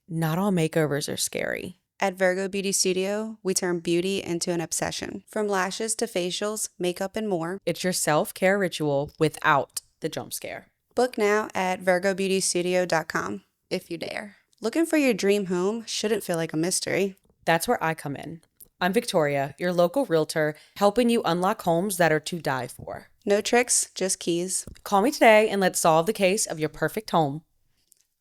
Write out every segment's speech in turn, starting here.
not all makeovers are scary. At Virgo Beauty Studio, we turn beauty into an obsession. From lashes to facials, makeup, and more. It's your self-care ritual without the jump scare. Book now at virgobeautystudio.com, if you dare. Looking for your dream home shouldn't feel like a mystery. That's where I come in. I'm Victoria, your local realtor, helping you unlock homes that are to die for. No tricks, just keys. Call me today and let's solve the case of your perfect home.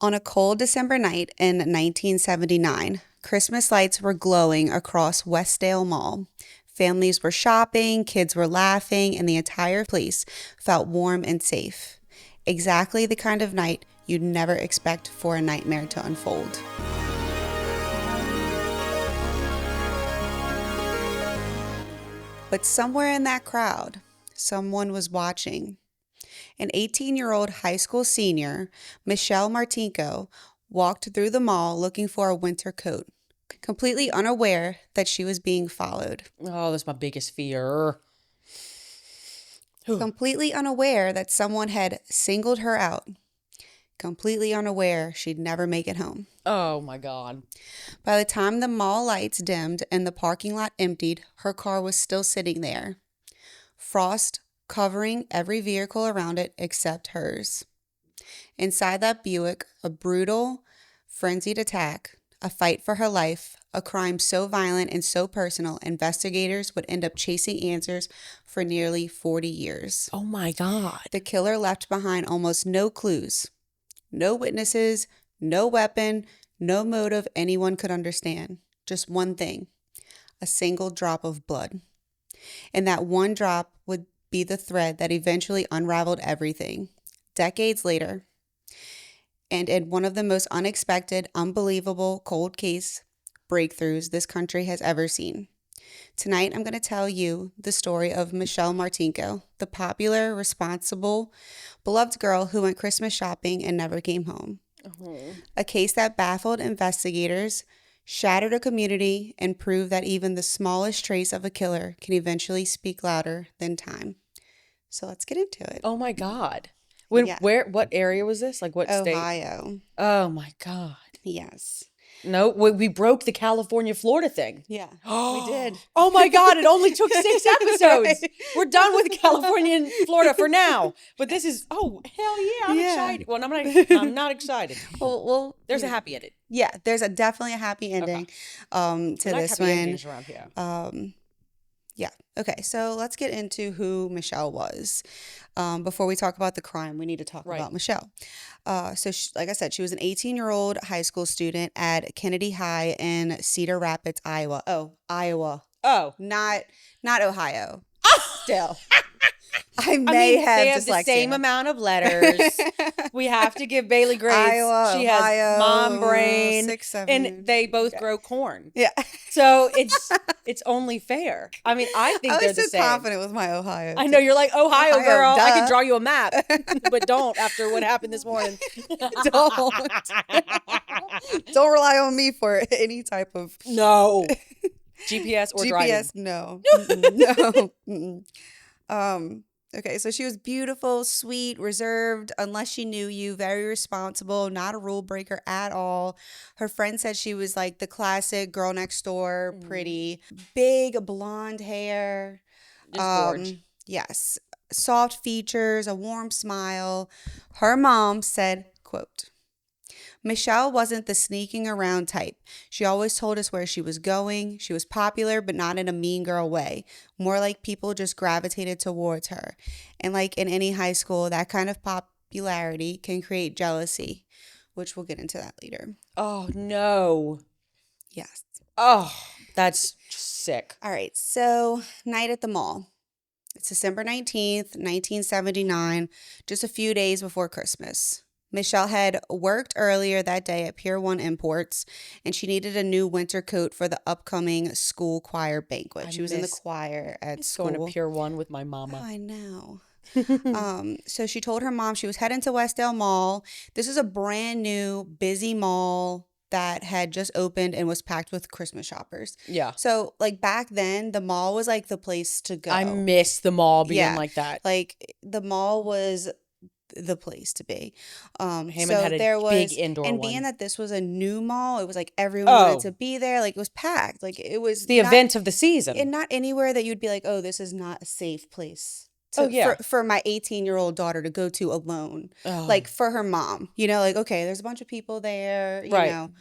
On a cold December night in 1979, Christmas lights were glowing across Westdale Mall. Families were shopping, kids were laughing, and the entire place felt warm and safe. Exactly the kind of night you'd never expect for a nightmare to unfold. But somewhere in that crowd, someone was watching. An 18-year-old high school senior, Michelle Martinko, walked through the mall looking for a winter coat, completely unaware that she was being followed. Oh, that's my biggest fear. Completely unaware that someone had singled her out. Completely unaware she'd never make it home. Oh my God. By the time the mall lights dimmed and the parking lot emptied, her car was still sitting there. Frost covering every vehicle around it except hers. Inside that Buick, a brutal, frenzied attack, a fight for her life, a crime so violent and so personal, investigators would end up chasing answers for nearly 40 years. Oh my God. The killer left behind almost no clues, no witnesses, no weapon, no motive anyone could understand. Just one thing, a single drop of blood. And that one drop would be the thread that eventually unraveled everything. Decades later, and in one of the most unexpected, unbelievable cold case breakthroughs this country has ever seen. Tonight, I'm going to tell you the story of Michelle Martinko, the popular, responsible, beloved girl who went Christmas shopping and never came home. A case that baffled investigators, shattered a community, and proved that even the smallest trace of a killer can eventually speak louder than time. So let's get into it. Oh my God. Yeah. What area was this? Like what state? Ohio. Oh my God. Yes. No, we broke the California-Florida thing. Yeah, we did. Oh my God, it only took 6 episodes. We're done with California and Florida for now. But this is, oh, hell yeah, I'm excited. Well, I'm not excited. Well, There's a happy ending. Yeah, there's definitely a happy ending to this one. Around here. Yeah. Okay, so let's get into who Michelle was. Before we talk about the crime, we need to talk about Michelle. So like I said, she was an 18-year-old high school student at Kennedy High in Cedar Rapids, Iowa. Oh, Iowa. Oh. Not Ohio. Still. I mean, have they have dyslexia. the same amount of letters. We have to give Baylee grace. Iowa, she Ohio, has mom brain, 6, 7, and they both grow corn. Yeah. So it's only fair. I mean, I think they're the same. I was so confident with my Ohio. I know you're like Ohio girl. Duh. I can draw you a map, but don't after what happened this morning. Don't rely on me for any type of no GPS or GPS. driving. No. No. Okay, so she was beautiful, sweet, reserved, unless she knew you, very responsible, not a rule breaker at all. Her friend said she was like the classic girl next door, pretty, big blonde hair. Just gorge. Yes, soft features, a warm smile. Her mom said, quote, Michelle wasn't the sneaking around type. She always told us where she was going. She was popular, but not in a mean girl way. More like people just gravitated towards her. And like in any high school, that kind of popularity can create jealousy, which we'll get into that later. Oh, no. Yes. Oh, that's sick. All right. So, night at the mall. It's December 19th, 1979, just a few days before Christmas. Michelle had worked earlier that day at Pier 1 Imports, and she needed a new winter coat for the upcoming school choir banquet. She was in the choir at school. Going to Pier 1 with my mama. Oh, I know. So she told her mom she was heading to Westdale Mall. This is a brand new, busy mall that had just opened and was packed with Christmas shoppers. Yeah. So, like, back then, the mall was, like, the place to go. I miss the mall being like that. Like, the mall was the place to be. Hammond So had a there big was, indoor and one. being that this was a new mall, it was like everyone wanted to be there. Like it was packed. Like it was It's the event of the season. and not anywhere that you'd be like, oh, this is not a safe place. Oh, yeah. For my 18-year-old daughter to go to alone, Oh. like for her mom, you know, like, okay, there's a bunch of people there, you Right. know,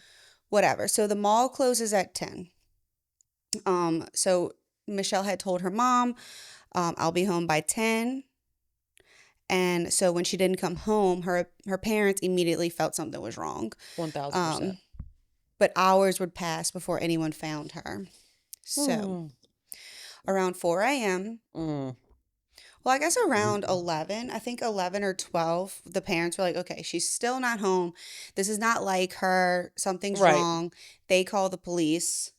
whatever. So the mall closes at 10. So Michelle had told her mom, I'll be home by 10. And so when she didn't come home, her parents immediately felt something was wrong. 1,000%. But hours would pass before anyone found her. So around 4 a.m., well, I guess around 11, I think 11 or 12, the parents were like, okay, she's still not home. This is not like her. Something's wrong. They call the police,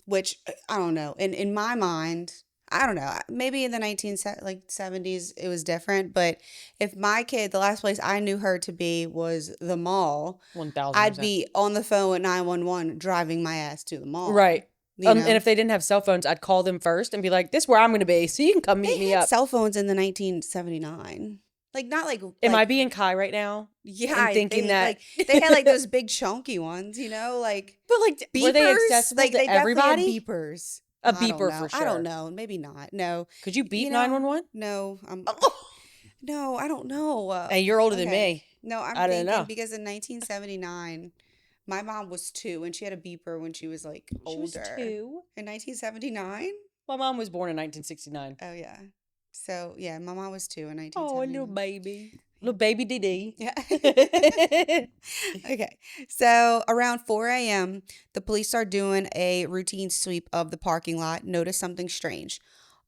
which I don't know. In my mind, I don't know. Maybe in the 70s, it was different. But if my kid, the last place I knew her to be was the mall, 1,000%. I'd be on the phone with 911 driving my ass to the mall. Right. You know? And if they didn't have cell phones, I'd call them first and be like, this is where I'm going to be, so you can come meet me up. Cell phones in the 1979. Like, not like... Am I being Kai right now? Yeah, and thinking that... Like, they had, like, those big chunky ones, you know? Like... But, like, beepers? Were they accessible like, to they everybody? Had beepers. A beeper for sure. I don't know. Maybe not. No. Could you beep 911? No. No, I don't know. Hey, you're older than me. No, I don't know. Because in 1979... my mom was 2, and she had a beeper when she was, like, older. She was 2? In 1979? My mom was born in 1969. Oh, yeah. So, yeah, my mom was 2 in 1979. Oh, a little baby. Little baby Dee. Yeah. Okay. So, around 4 a.m., the police are doing a routine sweep of the parking lot. Notice something strange.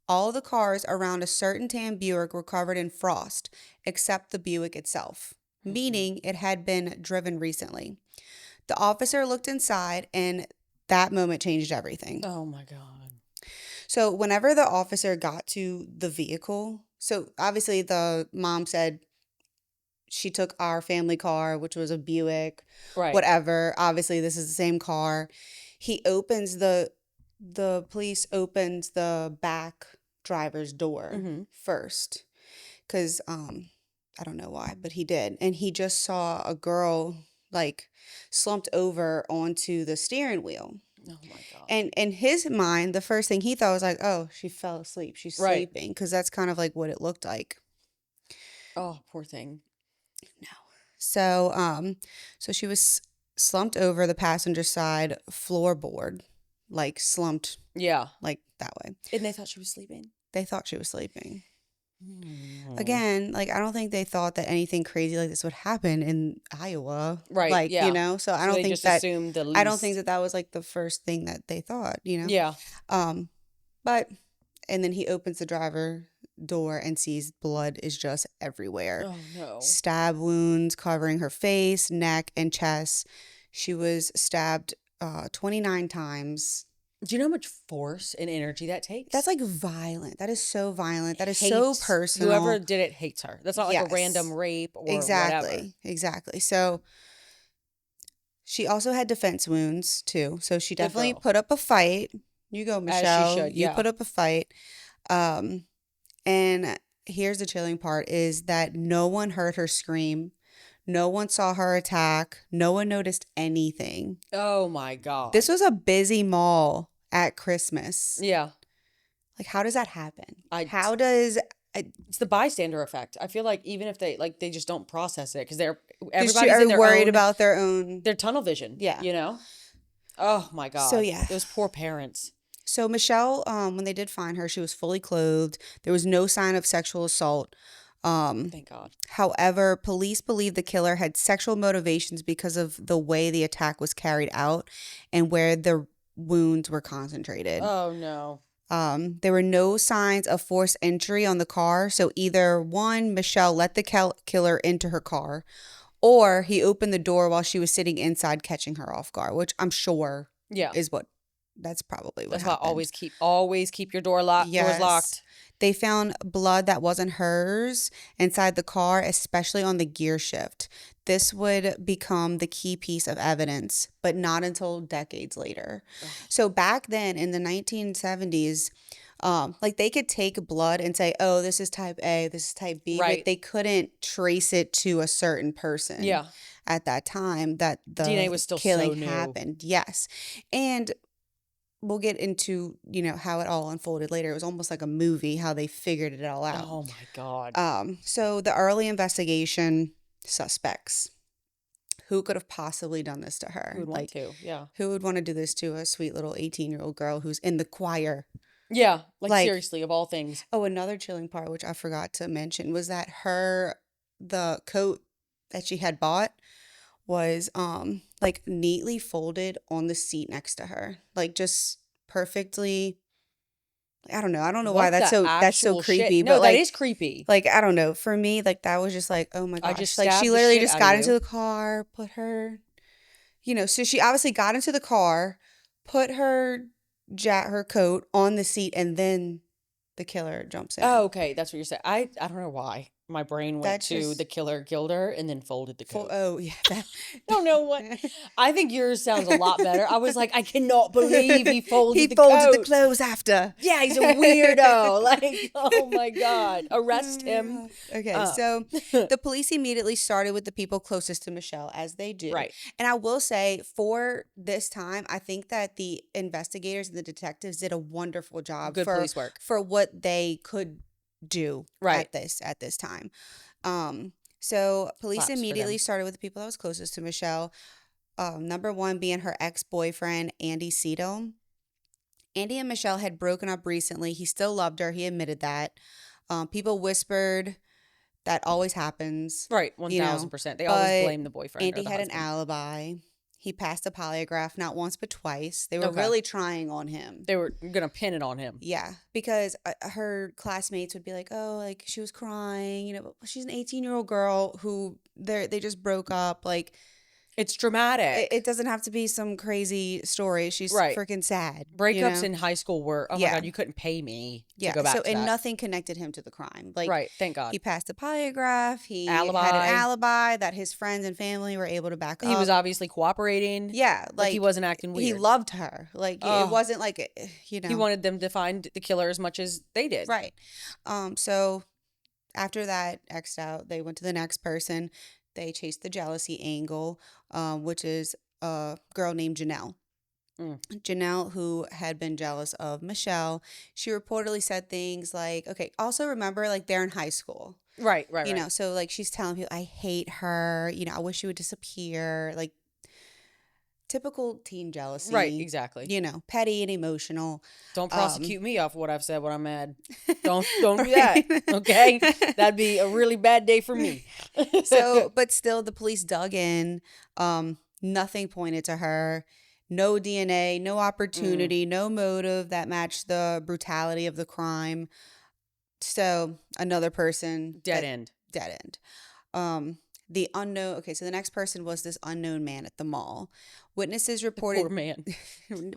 All the cars around a certain tan Buick were covered in frost, except the Buick itself, meaning it had been driven recently. The officer looked inside, and that moment changed everything. Oh, my God. So whenever the officer got to the vehicle, so obviously the mom said she took our family car, which was a Buick, whatever. Obviously, this is the same car. The police opens the back driver's door first because I don't know why, but he did. And he just saw a girl like slumped over onto the steering wheel. Oh my God. And in his mind, the first thing he thought was like, oh, she fell asleep. She's sleeping. Because that's kind of like what it looked like. Oh, poor thing. No. So, so she was slumped over the passenger side floorboard, like slumped. Yeah. Like that way. And they thought she was sleeping? They thought she was sleeping. Again, like, I don't think they thought that anything crazy like this would happen in Iowa. Right. Like, yeah. you know, so I don't they think just that, assumed the least. I don't think that that was like the first thing that they thought, you know? Yeah. But, and then he opens the driver door and sees blood is just everywhere. Oh, no. Stab wounds covering her face, neck, and chest. She was stabbed 29 times. Do you know how much force and energy that takes? That's like violent. That is so violent. That is so personal. Whoever did it hates her. That's not like a random rape or whatever. Exactly. So she also had defense wounds too. So she definitely put up a fight. You go, Michelle. As she should, You put up a fight. And here's the chilling part is that no one heard her scream. No one saw her attack. No one noticed anything. Oh, my God. This was a busy mall at Christmas. Yeah. Like, how does that happen? It's the bystander effect. I feel like even if they just don't process it because everybody's worried about their own... Their tunnel vision. Yeah. You know? Oh, my God. So, yeah. Those poor parents. So, Michelle, when they did find her, she was fully clothed. There was no sign of sexual assault. Thank God. However, police believe the killer had sexual motivations because of the way the attack was carried out and where the wounds were concentrated. Oh, no. There were no signs of forced entry on the car. So either one, Michelle let the killer into her car, or he opened the door while she was sitting inside catching her off guard, which I'm sure that's probably what happened. That's why always keep your door locked. Yes. Doors locked. They found blood that wasn't hers inside the car, especially on the gear shift. This would become the key piece of evidence, but not until decades later. So back then in the 1970s, Like they could take blood and say, oh, this is type A, this is type B, Right. but they couldn't trace it to a certain person. Yeah. At that time that the DNA was still killing so new. happened. Yes. And we'll get into, how it all unfolded later. It was almost like a movie, how they figured it all out. Oh my God. So the early investigation suspects. Who could have possibly done this to her? Who would want to? Yeah. Who would want to do this to a sweet little 18-year-old girl who's in the choir? Yeah. Like seriously, of all things. Oh, another chilling part, which I forgot to mention, was that the coat that she had bought was like neatly folded on the seat next to her. Like just perfectly. I don't know why that's so creepy. Shit? But No, like, that is creepy. Like, I don't know. For me, like that was just like, oh my gosh. just Like stabbed she the literally shit just out got of into you. the car, put her, so she obviously got into the car, put her coat on the seat, and then the killer jumps in. Oh, okay. That's what you're saying. I don't know why. My brain went That's to just- the killer killed her and then folded the coat. Oh yeah. I don't know what. I think yours sounds a lot better. I was like, I cannot believe he folded the coat. the clothes after. Yeah, he's a weirdo. Like, oh my God. Arrest him. Okay, so the police immediately started with the people closest to Michelle, as they do. Right. And I will say, for this time, I think that the investigators and the detectives did a wonderful job. Good police work. For what they could do Right. at this time. So police Claps for immediately them. started with the people that was closest to Michelle. Number one being her ex-boyfriend, Andy Cito. Andy and Michelle had broken up recently. He still loved her. He admitted that. People whispered that always happens. Right. 1000%. They always blame the boyfriend. Andy or the had husband. an alibi. He passed a polygraph not once but twice. They were Okay. really trying on him. They were going to pin it on him. Yeah, because her classmates would be like, oh, like she was crying, but she's an 18-year-old girl who they just broke up. Like, It's dramatic. it doesn't have to be some crazy story. She's Right. freaking sad. Breakups in high school were, oh Yeah. my God, you couldn't pay me to Yeah, go back so to and that. nothing connected him to the crime. Like, Right. Thank God. he passed a polygraph. He Alibi. had an alibi that his friends and family were able to back up. He was obviously cooperating. Yeah, Like he wasn't acting weird. He loved her. Like it wasn't like He wanted them to find the killer as much as they did. Right. So after that X'd out, they went to the next person. They chased the jealousy angle, which is a girl named Janelle. Janelle, who had been jealous of Michelle. She reportedly said things like, okay, also remember, like, they're in high school. Right. So, like, she's telling people, I hate her. I wish she would disappear. Like, typical teen jealousy. Right, exactly. Petty and emotional. Don't prosecute me off what I've said when I'm mad. Don't do that. Okay? That'd be a really bad day for me. So, but still the police dug in. Nothing pointed to her. No DNA, no opportunity, no motive that matched the brutality of the crime. So another person. Dead end. The unknown. Okay, so the next person was this unknown man at the mall. Witnesses reported. Poor man.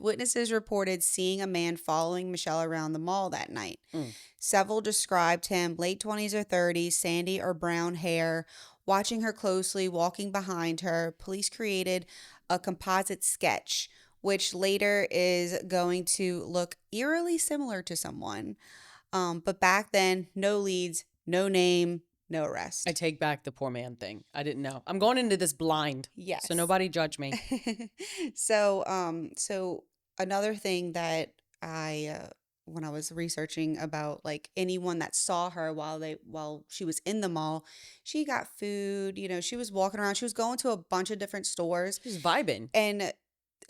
Witnesses reported seeing a man following Michelle around the mall that night. Several described him late 20s or 30s, sandy or brown hair, watching her closely, walking behind her. Police created a composite sketch, which later is going to look eerily similar to someone. But back then, no leads, no name, no arrest. I take back the poor man thing. I didn't know. I'm going into this blind. Yes. So nobody judge me. So another thing that when I was researching about, like, anyone that saw her while she was in the mall, she got food, she was walking around, she was going to a bunch of different stores. She's vibing. And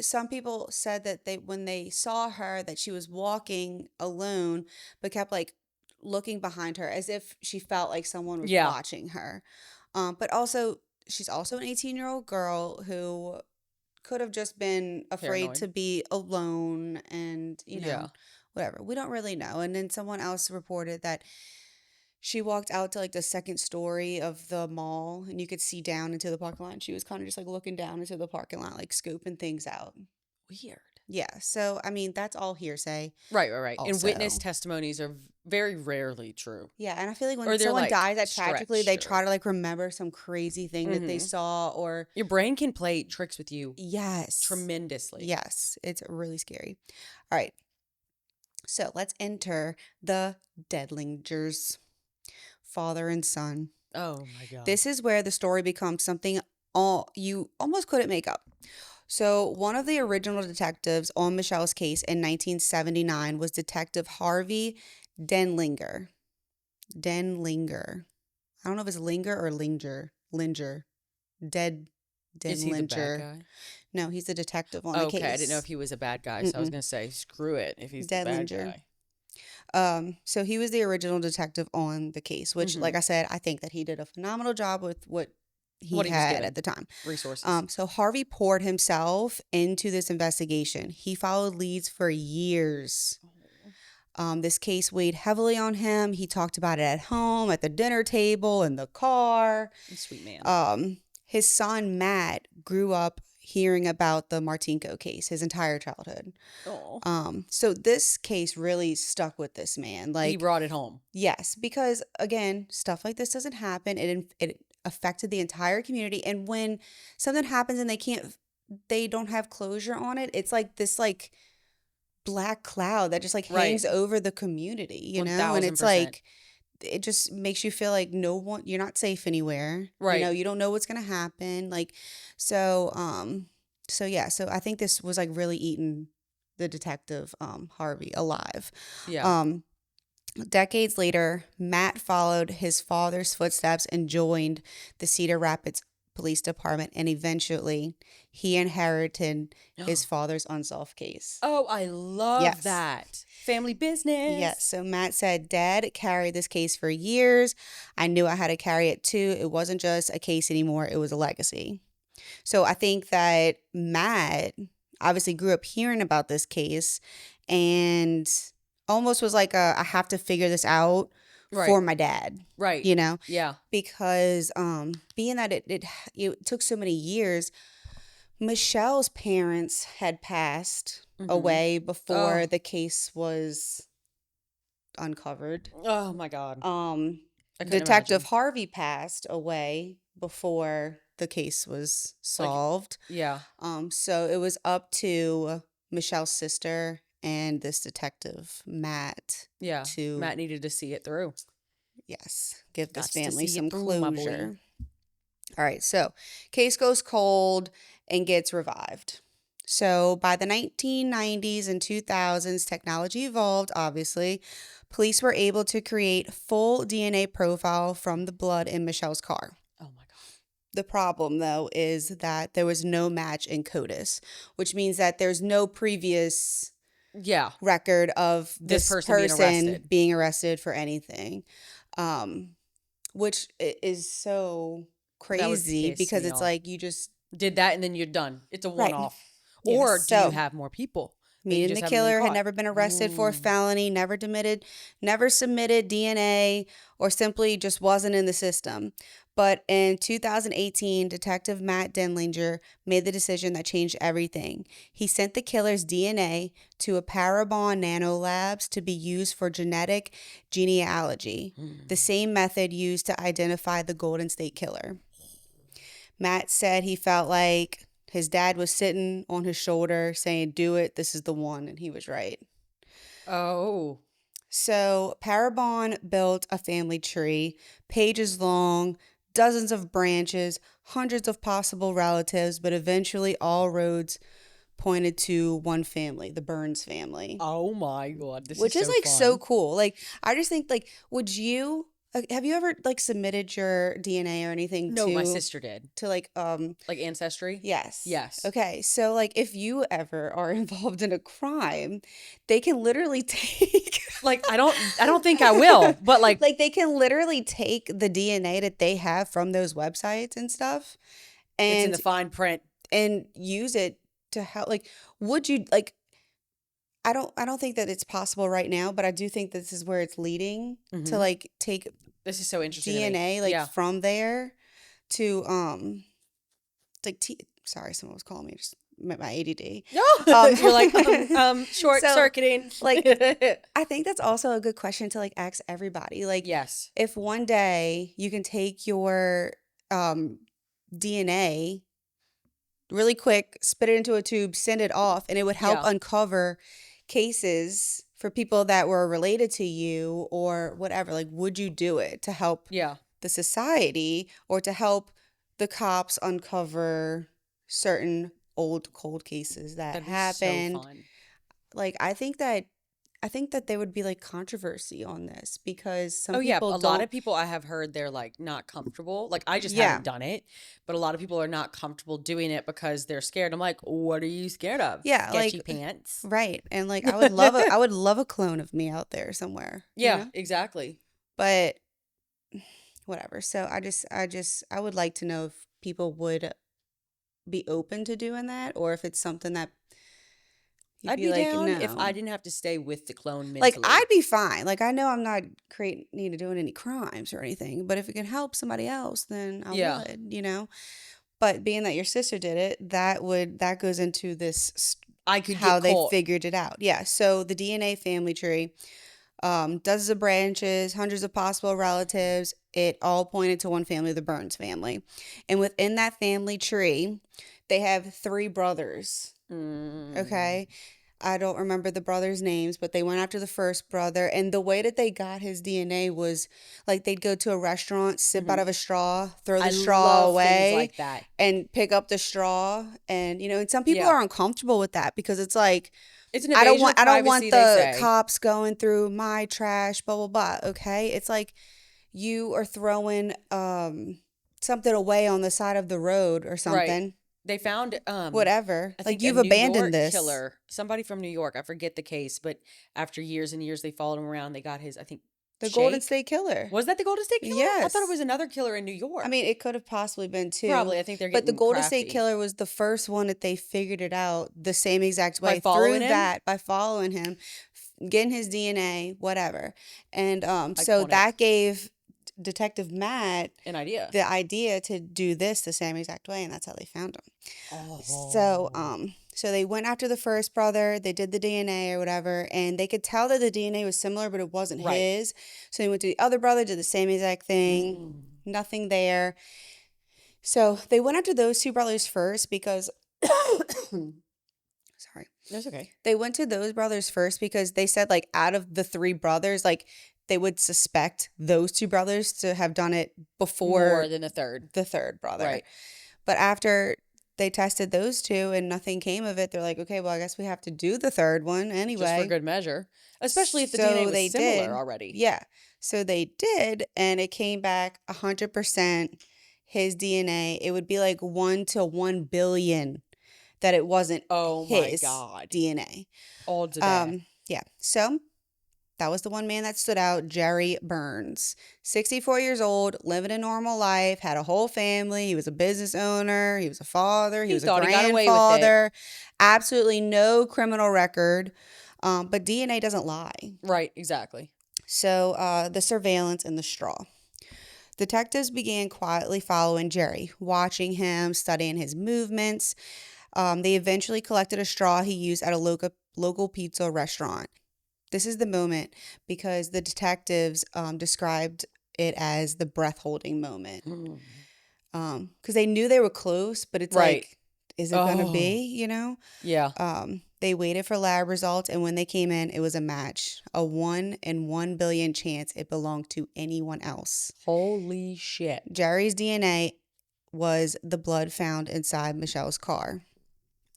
some people said that when they saw her, that she was walking alone, but kept, like, looking behind her as if she felt like someone was watching her. But also, she's also an 18-year-old girl who could have just been afraid Paranoid. to be alone and, whatever. We don't really know. And then someone else reported that she walked out to, like, the second story of the mall and you could see down into the parking lot. And she was kind of just, like, looking down into the parking lot, like, scoping things out. Weird. Yeah. So, I mean, that's all hearsay. Right. And Also. witness testimonies are very rarely true. Yeah, and I feel like Or when they're, someone like, dies that tragically, they stretched try to, like, remember some crazy thing that they saw or... Your brain can play tricks with you Yes. tremendously. Yes. It's really scary. All right. So let's enter the Deadlingers, father and son. Oh my God. This is where the story becomes something you almost couldn't make up. So, one of the original detectives on Michelle's case in 1979 was Detective Harvey Denlinger. Denlinger. I don't know if it's Linger or Linger. Linger. Is he the bad Denlinger. guy? No, he's the detective on the case. Okay, I didn't know if he was a bad guy, so I was Mm-mm. gonna say screw it if he's the bad Denlinger. guy. So he was the original detective on the case, which, Mhm. like I said, I think that he did a phenomenal job with what he What he was had given. at the time. Resources. So Harvey poured himself into this investigation. He followed leads for years. This case weighed heavily on him. He talked about it at home, at the dinner table, in the car. Sweet man. His son, Matt, grew up hearing about the Martinko case his entire childhood. Oh. So this case really stuck with this man. He Like, brought it home. yes, because again, stuff like this doesn't happen. It affected the entire community. And when something happens and they don't have closure on it, it's like this like black cloud that just like Right. hangs over the community, you know? And it's 1000%. like it just makes you feel like you're not safe anywhere. Right. You know, you don't know what's gonna happen. Like so yeah, so I think this was like really eating the detective Harvey alive. Yeah. Decades later, Matt followed his father's footsteps and joined the Cedar Rapids Police Department, and eventually he inherited his father's unsolved case. Oh, I love Yes. that. Family business. Yes. So Matt said, Dad carried this case for years. I knew I had to carry it too. It wasn't just a case anymore, it was a legacy. So I think that Matt obviously grew up hearing about this case and almost was like I have to figure this out for my dad. Right. You know? Yeah. Because being that it took so many years, Michelle's parents had passed away before the case was uncovered. Oh my God. I couldn't Detective imagine. Harvey passed away before the case was solved. Yeah. So it was up to Michelle's sister and this detective, Matt. Yeah. To Matt needed to see it through. yes, give this Gots to family see it some through, my boy. closure. All right, so case goes cold and gets revived. So by the 1990s and 2000s, technology evolved, obviously. Police were able to create full DNA profile from the blood in Michelle's car. Oh my God. The problem, though, is that there was no match in CODIS, which means that there's no previous record of this person being arrested for anything, which is so crazy because it's like you just did that and then you're done. It's a one-off. Yeah, Or do so- you have more people? Meaning the killer had never been arrested for a felony, never submitted DNA, or simply just wasn't in the system. But in 2018, Detective Matt Denlinger made the decision that changed everything. He sent the killer's DNA to a Parabon nanolabs to be used for genetic genealogy, the same method used to identify the Golden State Killer. Matt said he felt like his dad was sitting on his shoulder saying, do it, this is the one, and he was right. Oh. So Parabon built a family tree, pages long, dozens of branches, hundreds of possible relatives, but eventually all roads pointed to one family, the Burns family. Oh my God. Which is like so cool. Like, I just think, like, would you... have you ever like submitted your DNA or anything? No, my sister did. To like Ancestry? Yes. Yes. Okay. So like if you ever are involved in a crime, they can literally take like I don't think I will, but like they can literally take the DNA that they have from those websites and stuff and it's in the fine print and use it to help. Like, would you like I don't think that it's possible right now, but I do think this is where it's leading to like take this is so interesting DNA from there to like sorry, someone was calling me, just my ADD. No, you're like short circuiting. Like, I think that's also a good question to like ask everybody. Like, yes, if one day you can take your DNA really quick, spit it into a tube, send it off, and it would help uncover cases for people that were related to you or whatever, like, would you do it to help Yeah. the society or to help the cops uncover certain old cold cases that That'd be happened? so fun. Like, I think that there would be like controversy on this because some Oh yeah, people a lot don't. of people I have heard they're like not comfortable. Like I just Yeah. haven't done it, but a lot of people are not comfortable doing it because they're scared. I'm like, what are you scared of? Yeah, Sketchy like pants. right. And like I would love a clone of me out there somewhere, you Yeah, know? exactly. But whatever. So I would like to know if people would be open to doing that or if it's something that you'd I'd be be like, down if I no. didn't have to stay with the clone Like mentally. I'd be fine. Like I know I'm not doing any crimes or anything, but if it can help somebody else, then I Yeah. would, you know. But being that your sister did it, that goes into this I could how get they caught. figured it out. Yeah. So the DNA family tree, dozens of branches, hundreds of possible relatives. It all pointed to one family, the Burns family, and within that family tree, they have 3 brothers. Okay. I don't remember the brothers' names, but they went after the first brother. And the way that they got his DNA was like they'd go to a restaurant, sip out of a straw, throw the I straw love things away, like that. and pick up the straw. And, you know, and some people Yeah. are uncomfortable with that because it's like, It's an invasion of I don't want privacy, they the say. cops going through my trash, blah, blah, blah. Okay. It's like you are throwing something away on the side of the road or Right. something. They found Whatever. I Like think you've a New abandoned York this. killer, somebody from New York. I forget the case, but after years and years, they followed him around. They got his, I think, The Golden shake. State Killer. Was that the Golden State Killer? I thought it Yes. was another killer in New York. I mean, it could have possibly been too. Probably. I think they're But the getting Golden State crafty. Killer was the first one that they figured it out the same exact By way following through him? that by following him, getting his DNA, whatever. And so Iconic. that gave Detective Matt An idea. the idea to do this the same exact way, and that's how they found him. Oh. So they went after the first brother, they did the DNA or whatever, and they could tell that the DNA was similar, but it wasn't Right. his. So they went to the other brother, did the same exact thing, nothing there. So they went after those 2 brothers first because, sorry. That's okay. They went to those brothers first because they said, like, out of the 3 brothers, like, they would suspect those 2 brothers to have done it before More than the third. the third brother. Right. But after they tested those 2 and nothing came of it, they're like, okay, well, I guess we have to do the third one anyway. Just for good measure. Especially if the So DNA was they similar did. already. Yeah. So they did, and it came back 100% his DNA. It would be like 1 to 1 billion that it wasn't Oh my his God. DNA. Odds of that. Yeah. So that was the one man that stood out, Jerry Burns. 64 years old, living a normal life, had a whole family. He was a business owner. He was a father. He was a thought he got away with it. grandfather. Absolutely no criminal record. But DNA doesn't lie. Right, exactly. So the surveillance and the straw. Detectives began quietly following Jerry, watching him, studying his movements. They eventually collected a straw he used at a local pizza restaurant. This is the moment because the detectives described it as the breath-holding moment. Because they knew they were close, but it's Right. like, is it going to be, you know? Yeah. They waited for lab results, and when they came in, it was a match. A 1 in 1 billion chance it belonged to anyone else. Holy shit. Jerry's DNA was the blood found inside Michelle's car.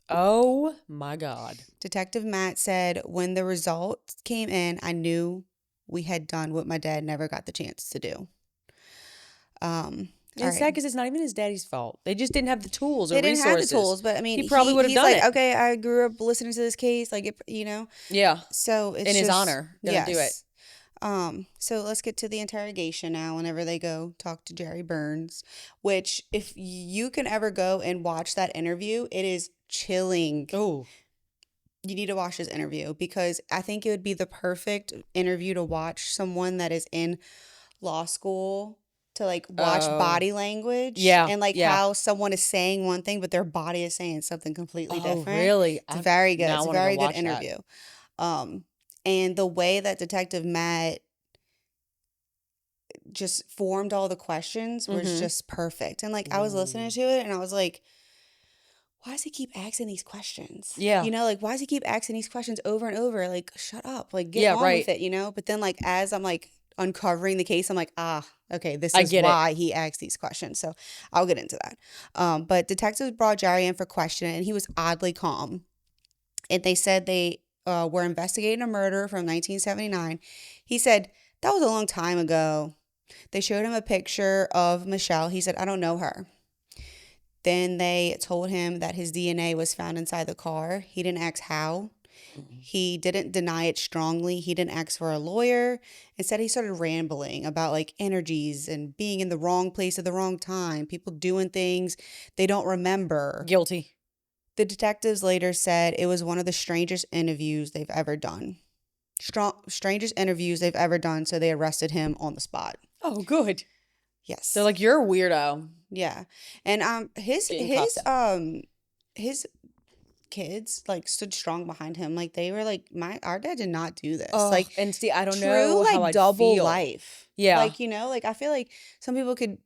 Oh my God. Detective Matt said, when the results came in, I knew we had done what my dad never got the chance to do. It's sad because it's not even his daddy's fault. They just didn't have the tools or They didn't resources. have the tools, but I mean, he probably would have he's done like, it. okay, I grew up listening to this case, like, it, you know? Yeah. So it's In his just- honor, gonna do it. So let's get to the interrogation now. Whenever they go talk to Jerry Burns, which if you can ever go and watch that interview, it is chilling. Oh. You need to watch this interview because I think it would be the perfect interview to watch someone that is in law school to like watch body language. Yeah, And like yeah. how someone is saying one thing, but their body is saying something completely different. Really? It's very good. now I It's a wanna go very good watch that. interview. And the way that Detective Matt just formed all the questions was just perfect. And like I was listening to it and I was like, why does he keep asking these questions? Yeah. You know, like, why does he keep asking these questions over and over? Like, shut up. Like, get Yeah, on right. with it, you know? But then, like, as I'm, like, uncovering the case, I'm like, okay, this I is get it. why he asked these questions. So I'll get into that. But detectives brought Jerry in for questioning, and he was oddly calm. And they said they were investigating a murder from 1979. He said, that was a long time ago. They showed him a picture of Michelle. He said, I don't know her. Then they told him that his DNA was found inside the car. He didn't ask how. He didn't deny it strongly. He didn't ask for a lawyer. Instead, he started rambling about like energies and being in the wrong place at the wrong time, people doing things they don't remember. Guilty. The detectives later said it was one of the strangest interviews they've ever done. Strangest interviews they've ever done, so they arrested him on the spot. Oh, good. Yes. They're like, you're a weirdo. Yeah. And his kids like stood strong behind him. Like they were like, our dad did not do this. Oh, like, and see, I don't true, know like how I'd double feel. life. Yeah. Like, you know, like I feel like some people could.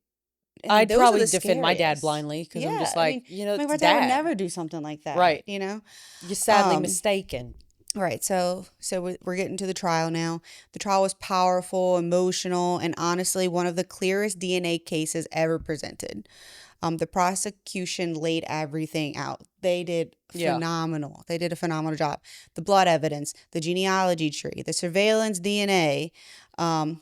I'd those are probably the defend my dad scariest. blindly because I'm Yeah, just I like, mean, you know, my it's dad would dad. never do something like that. Right. You know? You're sadly mistaken. Right. So we're getting to the trial now. The trial was powerful, emotional, and honestly one of the clearest DNA cases ever presented. The prosecution laid everything out. They did phenomenal. They did a phenomenal job. The blood evidence, the genealogy tree, the surveillance DNA,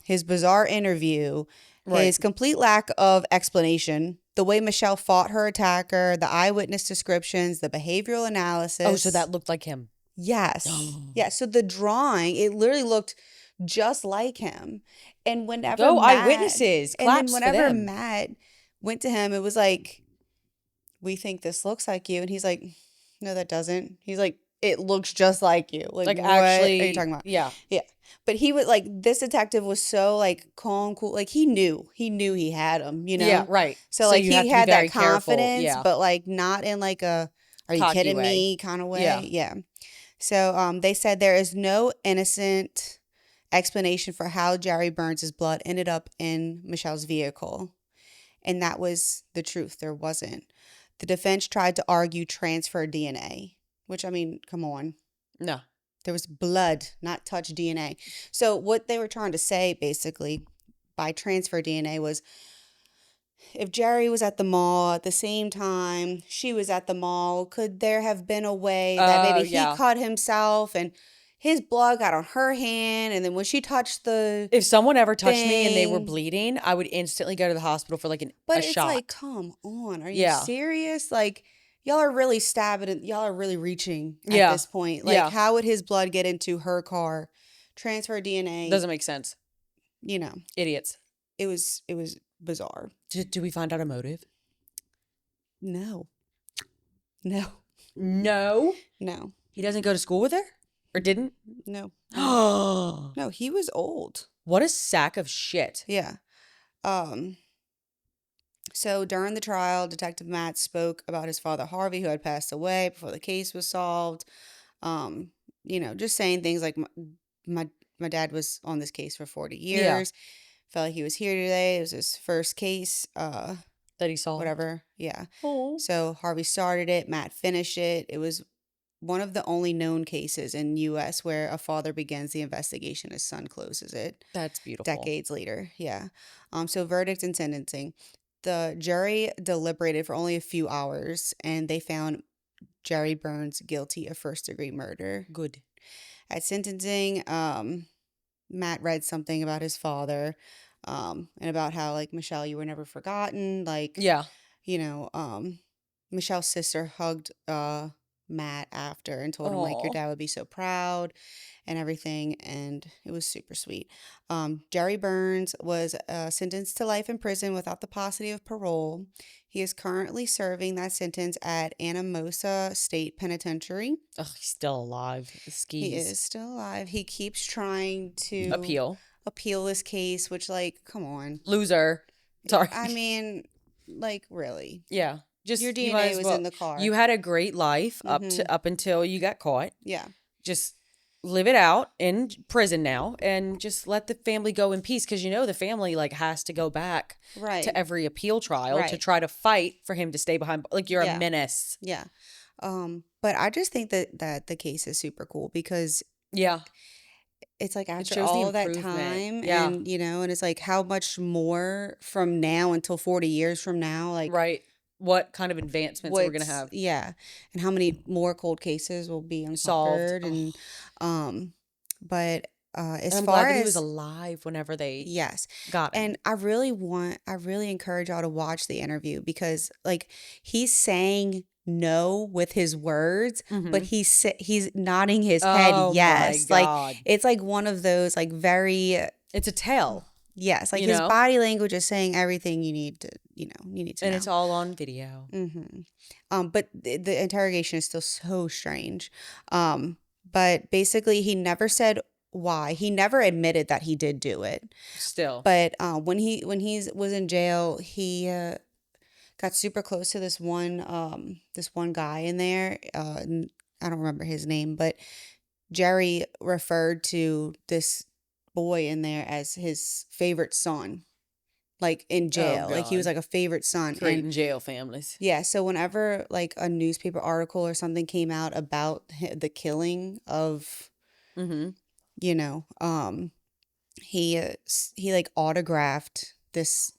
his bizarre interview, his complete lack of explanation, the way Michelle fought her attacker, the eyewitness descriptions, the behavioral analysis. Oh, so that looked like him. Yes. Yeah. So the drawing, it literally looked just like him. And whenever eyewitnesses, claps whenever for them. Matt went to him, it was like, we think this looks like you. And he's like, no, that doesn't. He's like, it looks just like you. Like what actually, are you talking about? Yeah. Yeah. But he was like, this detective was so like calm, cool. Like he knew he had him, you know? Yeah, right. So like you have he to be had very that careful. confidence, Yeah. but like not in like a, are you Cocky kidding way. me kind of way? Yeah. Yeah. So they said there is no innocent explanation for how Jerry Burns' blood ended up in Michelle's vehicle. And that was the truth. There wasn't. The defense tried to argue transfer DNA, which, I mean, come on. No. There was blood, not touch DNA. So what they were trying to say, basically, by transfer DNA was, if Jerry was at the mall at the same time she was at the mall, could there have been a way that maybe he cut himself and his blood got on her hand, and then when she touched the if someone ever touched me and they were bleeding, I would instantly go to the hospital for like a shot. But it's like, come on, are you serious? Like, y'all are really stabbing it. Y'all are really reaching at this point. Like, how would his blood get into her car? Transfer DNA doesn't make sense. You know, idiots. It was bizarre. Do we find out a motive? No. He doesn't go to school with her? Or didn't? No. No, he was old. What a sack of shit. Yeah. So during the trial, Detective Matt spoke about his father Harvey, who had passed away before the case was solved. You know, just saying things like, my dad was on this case for 40 years. Yeah. Felt like he was here today. It was his first case. That he solved. Whatever. Yeah. Oh. So Harvey started it. Matt finished it. It was one of the only known cases in U.S. where a father begins the investigation, his son closes it. That's beautiful. Decades later. Yeah. So verdict and sentencing. The jury deliberated for only a few hours, and they found Jerry Burns guilty of first-degree murder. Good. At sentencing, Matt read something about his father, and about how, like, Michelle, you were never forgotten. Like, you know, Michelle's sister hugged Matt after and told him, like, your dad would be so proud and everything, and it was super sweet. Jerry Burns was sentenced to life in prison without the possibility of parole. He is currently serving that sentence at Anamosa State Penitentiary. Ugh, he's still alive. He is still alive. He keeps trying to appeal this case, which, like, come on. Loser. Sorry. I mean, like, really. Yeah. Just your DNA was in the car. You had a great life up until you got caught. Yeah. Just live it out in prison now and just let the family go in peace, because the family like has to go back Right. to every appeal trial to Right. try to fight for him to stay behind. Like, you're a Yeah. menace. Yeah. But I just think that the case is super cool because Yeah. it's like after shows the all that improvement. time Yeah. and and it's like how much more from now until 40 years from now, like Right. What kind of advancements we're gonna have yeah, and how many more cold cases will be solved. uncovered and but And as I'm far glad that he was as alive whenever they yes, got him. and I really encourage y'all to watch the interview because like he's saying no with his words, but he's nodding his head Oh yes. my Like God. it's like one of those like very It's a tell. yes, like You his know? body language is saying everything you need to And know. it's all on video. But the interrogation is still so strange. But basically he never said why. He never admitted that he did do it. Still. But when he was in jail, he got super close to this one guy in there. I don't remember his name, but Jerry referred to this boy in there as his favorite son, like in jail. Like he was God. like a favorite son. Creating jail families. Yeah, so whenever like a newspaper article or something came out about the killing of, you know, he like autographed this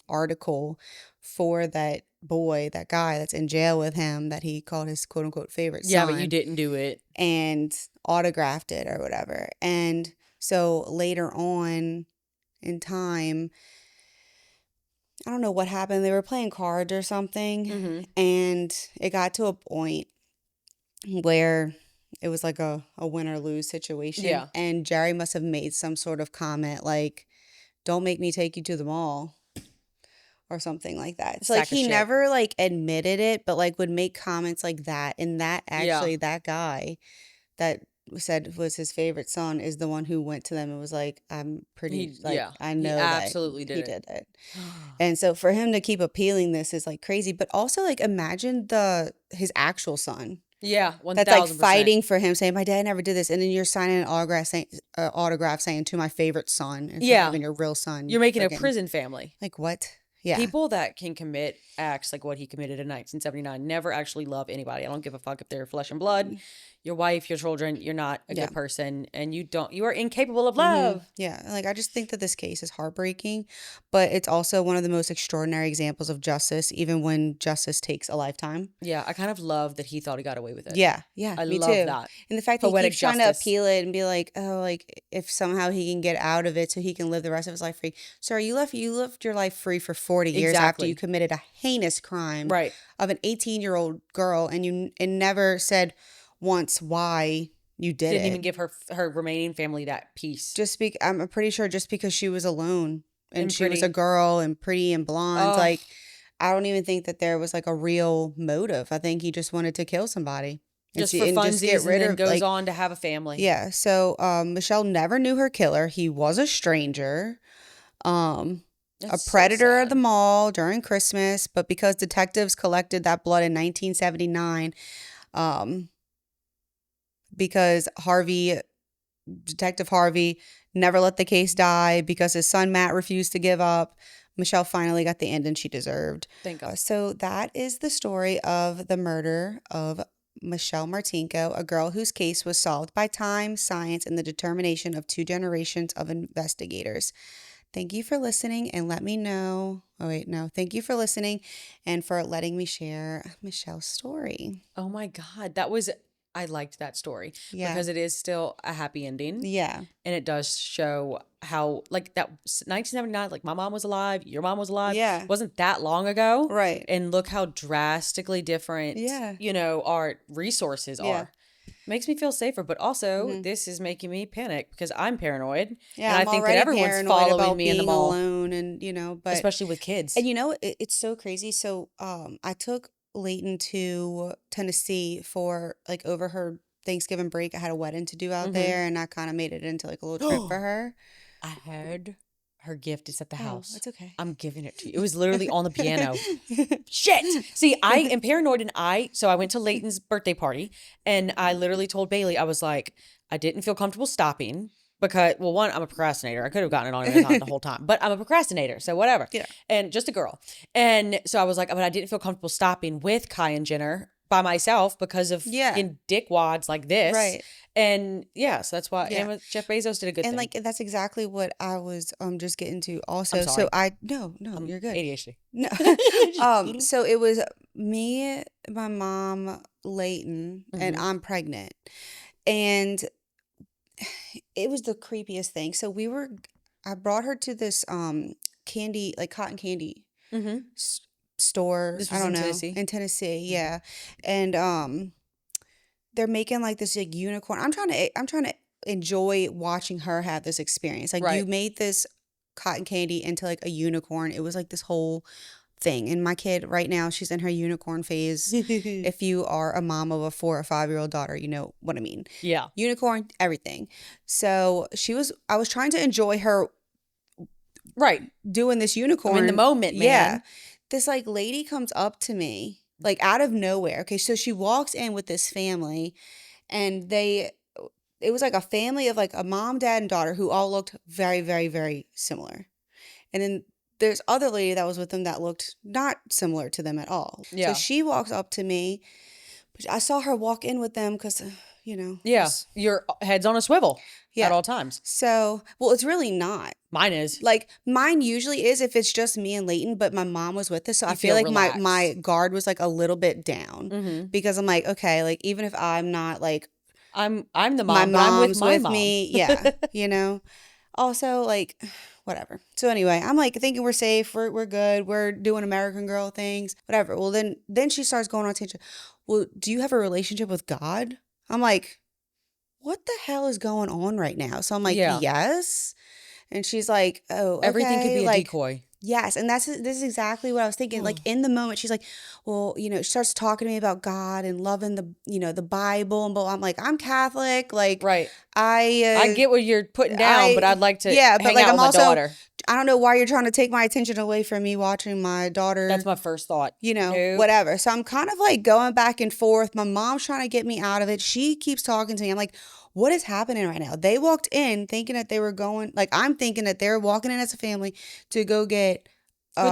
article for that boy, that guy that's in jail with him that he called his quote unquote favorite son. Yeah, but you didn't do it. And autographed it or whatever. And so later on in time, I don't know what happened. They were playing cards or something, and it got to a point where it was like a win or lose situation. Yeah. And Jerry must have made some sort of comment like, "Don't make me take you to the mall," or something like that. So like Sack of he shit. never like admitted it, but like would make comments like that. And that actually that guy that said was his favorite son is the one who went to them and was like, I'm pretty I know that absolutely he did did it. And so for him to keep appealing this is like crazy, but also like imagine his actual son Yeah, 1000%. that's like fighting for him, saying my dad never did this, and then you're signing an autograph saying to my favorite son. It's not even your real son. You're making a prison family. Like what? Yeah. People that can commit acts like what he committed in 1979 never actually love anybody. I don't give a fuck if they're flesh and blood. Your wife, your children, you're not a good person, and you are incapable of love. Yeah. Like, I just think that this case is heartbreaking, but it's also one of the most extraordinary examples of justice, even when justice takes a lifetime. Yeah. I kind of love that he thought he got away with it. Yeah. Yeah. I me love too. that. And the fact that he Poetic keeps trying to justice. appeal it and be like, oh, like if somehow he can get out of it so he can live the rest of his life free. Sir, you lived your life free for 40 years after you committed a heinous crime of an 18-year-old girl, and never said once why you did Didn't it. even give her remaining family that peace. I'm pretty sure just because she was alone and she was a girl and pretty and blonde, like I don't even think that there was like a real motive. I think he just wanted to kill somebody. Just for funsies, and then goes on to have a family. Yeah. So Michelle never knew her killer. He was a stranger. A predator at the mall during Christmas, but because detectives collected that blood in 1979, because Detective Harvey never let the case die, because his son Matt refused to give up, Michelle finally got the ending she deserved. Thank God. So that is the story of the murder of Michelle Martinko, a girl whose case was solved by time, science, and the determination of 2 generations of investigators. Thank you for listening and let me know. Oh, wait, no. Thank you for listening and for letting me share Michelle's story. Oh my God. I liked that story because it is still a happy ending. Yeah. And it does show how, like, that 1979, like, my mom was alive, your mom was alive. Yeah. Wasn't that long ago. Right. And look how drastically different, our resources are. Makes me feel safer, but also this is making me panic because I'm paranoid. Yeah, and I think that everyone's following me in the mall, alone, and but especially with kids. And it's so crazy. So I took Layton to Tennessee for like over her Thanksgiving break. I had a wedding to do out there, and I kind of made it into like a little trip for her. I heard Her gift is at the house. It's okay. I'm giving it to you. It was literally on the piano. Shit. See, I am paranoid, and so I went to Leighton's birthday party, and I literally told Baylee, I was like, I didn't feel comfortable stopping because, well, one, I'm a procrastinator. I could have gotten it on the whole time, but I'm a procrastinator, so whatever. Yeah. And just a girl. And so I was like, but I didn't feel comfortable stopping with Kai and Jenner by myself because of fucking dickwads like this. Right. And yeah, so that's why and Jeff Bezos did a good thing. And like that's exactly what I was just getting to also. I'm sorry. So no, you're good. ADHD. No. So it was me, my mom, Leighton, and I'm pregnant. And it was the creepiest thing. So I brought her to this candy, like cotton candy store. This was I don't know. Tennessee? In Tennessee, yeah. And they're making like this like unicorn. I'm trying to enjoy watching her have this experience. Like you made this cotton candy into like a unicorn. It was like this whole thing. And my kid right now, she's in her unicorn phase. If you are a mom of a 4 or 5-year-old daughter, you know what I mean. Yeah. Unicorn, everything. So I was trying to enjoy her doing this unicorn. I'm in the moment, man. Yeah. This like lady comes up to me like out of nowhere. Okay, so she walks in with this family, and it was like a family of like a mom, dad, and daughter who all looked very, very, very similar. And then there's other lady that was with them that looked not similar to them at all. Yeah. So she walks up to me. But I saw her walk in with them because, you know. Yeah, your head's on a swivel at all times. So, well, it's really not. Mine is. Like, mine usually is if it's just me and Leighton, but my mom was with us. So I feel like my guard was like a little bit down because I'm like, okay, like even if I'm not like. I'm the mom, my but I'm with mom's mom. Me. Yeah, you know. Also, like, whatever. So anyway, I'm like thinking we're safe, we're good, we're doing American Girl things, whatever. Well, then she starts going on tangent. Well, do you have a relationship with God? I'm like, what the hell is going on right now? So I'm like, yes. And she's like, oh, okay. Everything could be a decoy. Yes. And this is exactly what I was thinking. Like in the moment, she's like, well, you know, she starts talking to me about God and loving the Bible and I'm like, I'm Catholic. Like, I get what you're putting down, but I'd like to hang but like out I'm with also, my daughter. I don't know why you're trying to take my attention away from me watching my daughter. That's my first thought. You know, whatever. So I'm kind of like going back and forth. My mom's trying to get me out of it. She keeps talking to me. I'm like, what is happening right now? They walked in thinking that they were going, like I'm thinking that they're walking in as a family to go get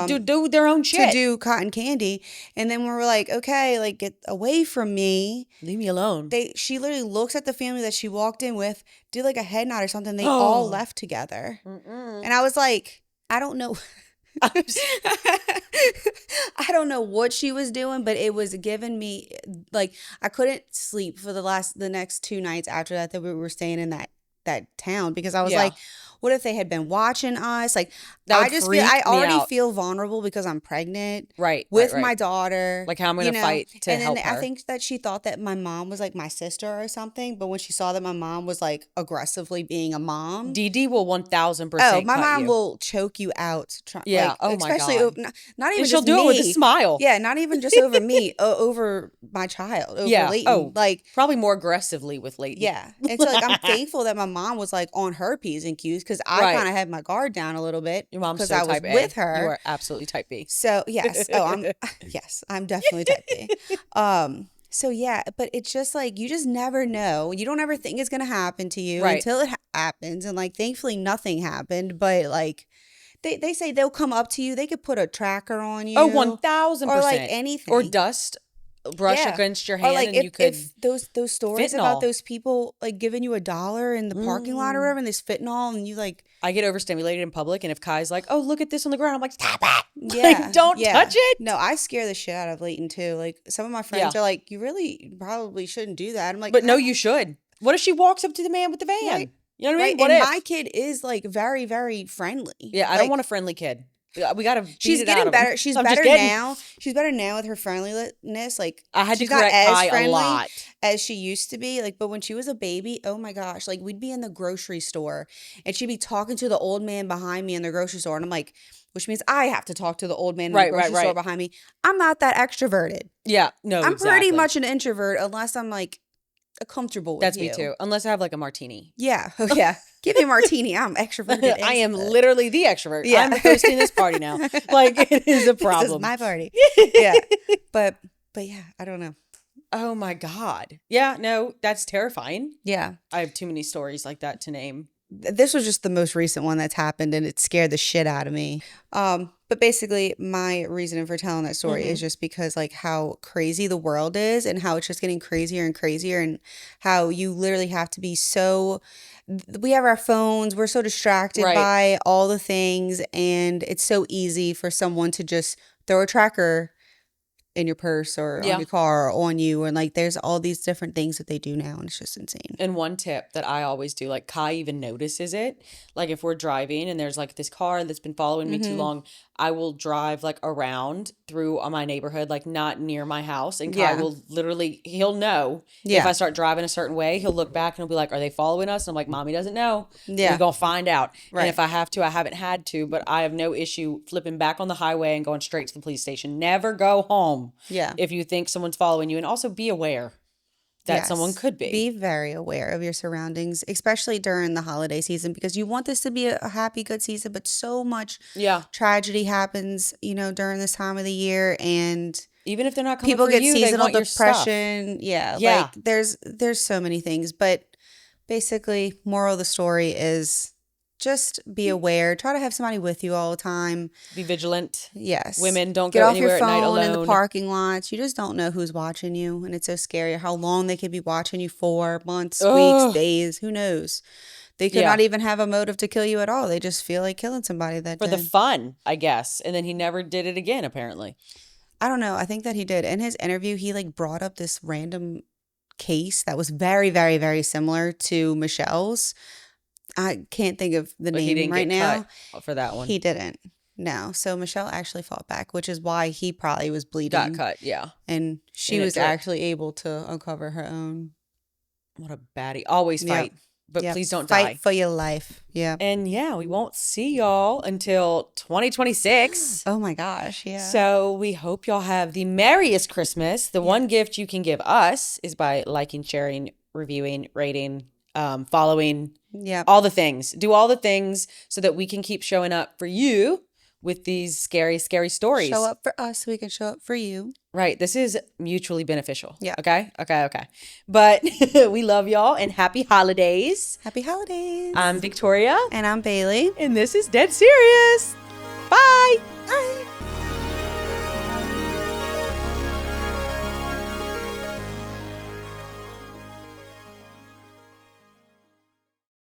do their own shit. To do cotton candy. And then we were like, okay, like get away from me. Leave me alone. She literally looks at the family that she walked in with, did like a head nod or something. They all left together. And I was like, I don't know. I don't know what she was doing, but it was giving me like I couldn't sleep for the next 2 nights after that we were staying in that town because I was like, what if they had been watching us? Like I already feel vulnerable because I'm pregnant, with my daughter. Like how I'm going to fight to help her. I think that she thought that my mom was like my sister or something, but when she saw that my mom was like aggressively being a mom, DD will 1000%. Oh, my mom will choke you out. Yeah. Like, my especially God. Not even and she'll just do me. it with a smile. Yeah, not even just over me, over my child. Over Leighton. Oh, like probably more aggressively with Leighton. Yeah, and so like I'm thankful that my mom was like on her P's and Q's because I kind of had my guard down a little bit. Your mom's because so I was type A. with her. You are absolutely type B. So yes, I'm definitely type B. So yeah, but it's just like you just never know. You don't ever think it's gonna happen to you until it happens, and like thankfully nothing happened. But like they say they'll come up to you. They could put a tracker on you. Oh, 1000%. Or like anything. Or dust. Brush against your hand, or like and you could. If those stories about those people like giving you $1 in the parking lot or whatever, and there's fentanyl, and you like. I get overstimulated in public, and if Kai's like, "Oh, look at this on the ground," I'm like, "Stop it! Yeah, like, don't touch it." No, I scare the shit out of Leighton too. Like some of my friends are like, "You really probably shouldn't do that." I'm like, "But no, you should." What if she walks up to the man with the van? Right. You know what I mean? What if my kid is like very, very friendly? Yeah, I don't want a friendly kid. We gotta. She's getting better. She's better now. She's better now with her friendliness. Like I had to she's correct not as Kai friendly a lot as she used to be. Like, but when she was a baby, oh my gosh! Like we'd be in the grocery store and she'd be talking to the old man behind me in the grocery store, and I'm like, which means I have to talk to the old man in the grocery store behind me. I'm not that extroverted. Yeah, no, I'm pretty much an introvert unless I'm like comfortable with That's you. me too. Unless I have like a martini. Yeah. Oh, yeah. Give me a martini. I'm extroverted. I am literally the extrovert. Yeah. I'm hosting this party now. Like, it is a problem. This is my party. Yeah. But yeah, I don't know. Oh my God. Yeah, no, that's terrifying. Yeah. I have too many stories like that to name. This was just the most recent one that's happened, and it scared the shit out of me. But basically, my reason for telling that story is just because, like, how crazy the world is and how it's just getting crazier and crazier, and how you literally have to be so... We have our phones. We're so distracted by all the things, and it's so easy for someone to just throw a tracker in your purse or on your car or on you, and like there's all these different things that they do now, and it's just insane. And one tip that I always do, like Kai even notices it, like if we're driving and there's like this car that's been following me too long, I will drive like around through my neighborhood, like not near my house, and Kai will literally, he'll know if I start driving a certain way, he'll look back and he'll be like, are they following us? And I'm like, mommy doesn't know. We're gonna find out. And if I have to, I haven't had to, but I have no issue flipping back on the highway and going straight to the police station. Never go home if you think someone's following you, and also be aware that someone could be. Be very aware of your surroundings, especially during the holiday season, because you want this to be a happy, good season, but so much tragedy happens, you know, during this time of the year, and even if they're not coming people for get you, seasonal they want depression. Like there's so many things, but basically, moral of the story is just be aware. Try to have somebody with you all the time. Be vigilant. Yes. Women, don't get go off anywhere your phone at night alone. in the parking lots. You just don't know who's watching you, and it's so scary how long they could be watching you for. Months, weeks, days. Who knows? They could not even have a motive to kill you at all. They just feel like killing somebody that for day. the fun, I guess. And then he never did it again, apparently. I don't know. I think that he did. In his interview, he like brought up this random case that was very, very, very similar to Michelle's. I can't think of the name right now. Cut for that one. He didn't. No. So Michelle actually fought back, which is why he probably was bleeding. Got cut, yeah. And she was actually able to uncover her own. What a baddie. Always fight. But please don't die. Fight for your life. Yeah. And we won't see y'all until 2026. Oh my gosh, yeah. So we hope y'all have the merriest Christmas. The one gift you can give us is by liking, sharing, reviewing, rating, following, all the things. Do all the things so that we can keep showing up for you with these scary, scary stories. Show up for us so we can show up for you. Right. This is mutually beneficial. Yeah. Okay. But we love y'all and happy holidays. Happy holidays. I'm Victoria. And I'm Baylee. And this is Dead Serious.